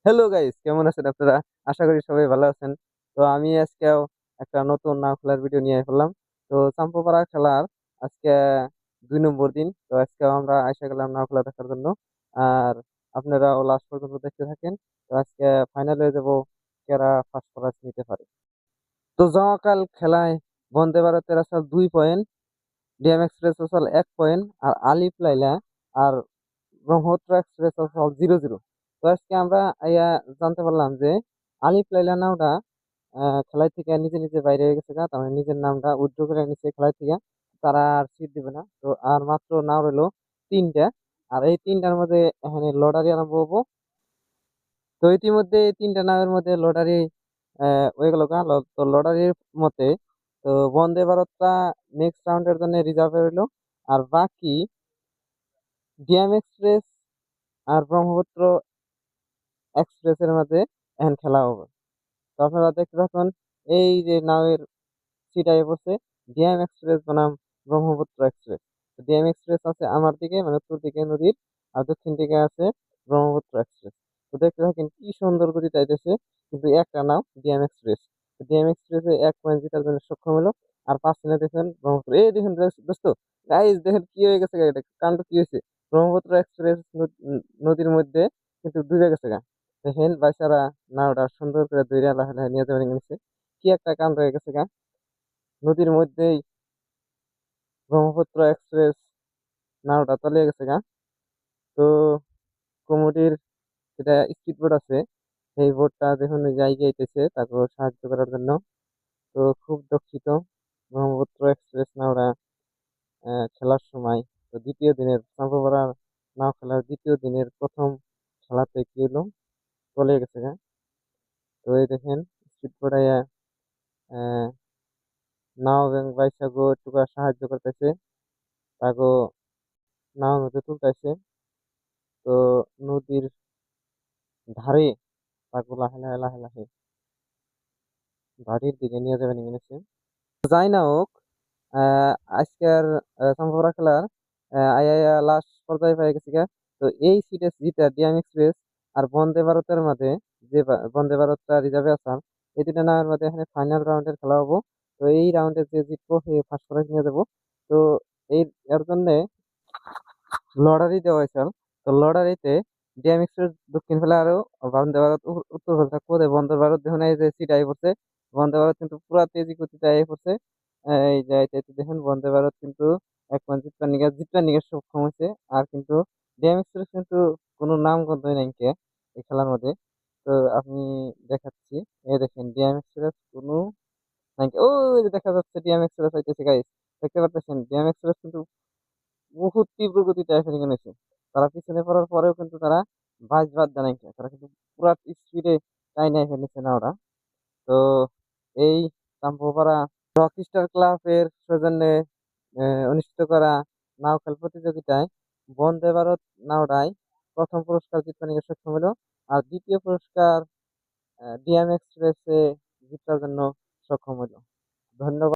Hello guys, কেমন আছেন আপনারা? আশা করি সবাই ভালো আছেন। তো আমি আজকেও একটা নতুন নাও খেলার ভিডিও নিয়ে ফেললাম। তো চাম্পাপাড়া খেলার আজকে ২ নম্বর দিন। তো আজকেও আমরা আইসা গেলাম নাও খেলা দেখার জন্য। আর আপনারাও লাস্ট পর্যন্ত দেখতে থাকেন। তো আজকে ফাইনাল হয়ে যাব কারা ফার্স্ট প্রাইজ নিতে পারে। তো জমাকাল খেলায় বন্দে ভারতের আসল ২ পয়েন্ট, ডিএম এক্সপ্রেস আসল ১ পয়েন্ট আর আলিফ লাইলা আর ব্রহ্মপুত্র এক্সপ্রেস আসল 0-0। তো আজকে আমরা জানতে পারলাম যে আলিফ লাইলা নামটা খেলায় থেকে নিজে নিজে বাইরে হয়ে গেছে গা, তার মানে নিজের নামটা উইথড্র করে নিচ্ছে খেলায় থেকে। তারা আর সিট দিবে না। তো আর মাত্র নাম রইলো ৩টা। আর এই ৩টার মধ্যে এখানে লটারি আরম্ভ হবো। তো ইতিমধ্যে এই ৩টা নামের মধ্যে লটারি হয়ে গেল গা। তো লটারির মতে তো বন্দে ভারতটা নেক্সট রাউন্ডের জন্য রিজার্ভ রইলো। আর বাকি ডিএম এক্সপ্রেস আর ব্রহ্মপুত্র এক্সপ্রেসের মাঝে এখন খেলা হবে। তো আপনারা দেখতে থাকুন। এই যে নাওয়ের সিটায় পড়ছে ডিএম এক্সপ্রেস বনাম ব্রহ্মপুত্র এক্সপ্রেস। ডিএম এক্সপ্রেস আছে আমার দিকে, মানে উত্তর দিকে নদীর, আর দক্ষিণ দিকে আছে ব্রহ্মপুত্র এক্সপ্রেস। তো দেখতে থাকেন কি সুন্দর গতি চাইতেছে, কিন্তু একটা নাম ডিএম এক্সপ্রেস। ডিএম এক্সপ্রেসে ১ পয়েন্ট জেতার জন্য সক্ষম হলো। আর ৫ জনে দেখেন ব্রহ্মপুত্র, এই দেখেন দোস্ত, গাইস দেখেন কি হয়ে গেছে, এটা কাণ্ড কি হয়েছে। ব্রহ্মপুত্র এক্সপ্রেস নদীর মধ্যে কিন্তু ডুবে গেছে গা। দেখেন বাইচারা নাওটা সুন্দর করে ধইরা লাহে নিয়ে যাবেন গেছে। কি একটা কাণ্ড হয়ে গেছে গা, নদীর মধ্যেই ব্রহ্মপুত্র এক্সপ্রেস নাওটা তলিয়ে গেছে গা। তো কমিটির যেটা স্পিড বোট আছে, সেই বোটটা দেখুন ওই জায়গায় আইতেছে তাকে সাহায্য করার জন্য। তো খুব দুঃখিত, ব্রহ্মপুত্র এক্সপ্রেস নাওটা খেলার সময়, তো দ্বিতীয় দিনের চাঁপাপাড়া নাও খেলার দ্বিতীয় দিনের প্রথম খেলাতে কি হলো, তলিয়ে গেছে গা। তো এই দেখেন স্পিড বোট আইয়া আহ, নাও এবং বাইসাগো একটু সাহায্য করতেছে, তাকে নাও মধ্যে তুলতেছে। তো নদীর ধারে তাকে লাহে লাহে লাহে লাহে বাড়ির দিকে নিয়ে যাবেন এনেছে। যাই না হোক, আহ আজকের সম্ভাবনা খেলার আইয়া লাস্ট পর্যায়ে পেয়ে গেছি গা। তো এই সিটে জিতে ডিএম এক্সপ্রেস আর বন্দে ভারতের মাঝে, যে বন্দে ভারতটা রিজার্ভে আসাম, এই দুটা নামের মধ্যে এখানে ফাইনাল রাউন্ডের খেলা হবো। তো এই রাউন্ডে যে জিতবো সে ফার্স্ট প্রাইজ নিয়ে যাবো। তো এই এর জন্য লটারি দেওয়া হয়েছিল। তো লটারিতে ডিএম এক্সপ্রেস দক্ষিণ ফেলা আরো বন্দে ভারত উত্তর ফেলা থাকবো। বন্দে ভারত দেখুন এই যে সিট আই পড়ছে, বন্দে ভারত কিন্তু পুরা তেজি গতিতে আই পড়ছে। এই যে দেখুন বন্দে ভারত কিন্তু ১ পয়েন্ট জিতবার নিগে সক্ষম হয়েছে। আর কিন্তু ডিএম এক্সপ্রেস কিন্তু কোনো নাম গন্ধই নাই কে এই খেলার মধ্যে। তো আপনি দেখাচ্ছি, এই দেখেন ডিএম এক্সপ্রেস কোনো নাই। ওই যে দেখা যাচ্ছে ডিএম এক্সপ্রেস হইতেছে গাইস, দেখতে পাচ্ছেন ডিএম এক্সপ্রেস কিন্তু বহুত তীব্র গতিতে এখন নিয়েছে। তারা পিছনে পড়ার পরেও কিন্তু তারা বাদ দেয় নাই, তারা কিন্তু পুরা স্পিডে টাইনে ফেলেছে না ওরা। তো এই চাম্পাপাড়া রকস্টার ক্লাবের সৌজন্যে অনুষ্ঠিত করা নাও খেল প্রতিযোগিতায় বন্দে ভারত নাওটাই প্রথম পুরস্কার জিততে নিয়ে সক্ষম হলো। আর দ্বিতীয় পুরস্কার ডিএম এক্সপ্রেসে জিতার জন্য সক্ষম হলো। ধন্যবাদ।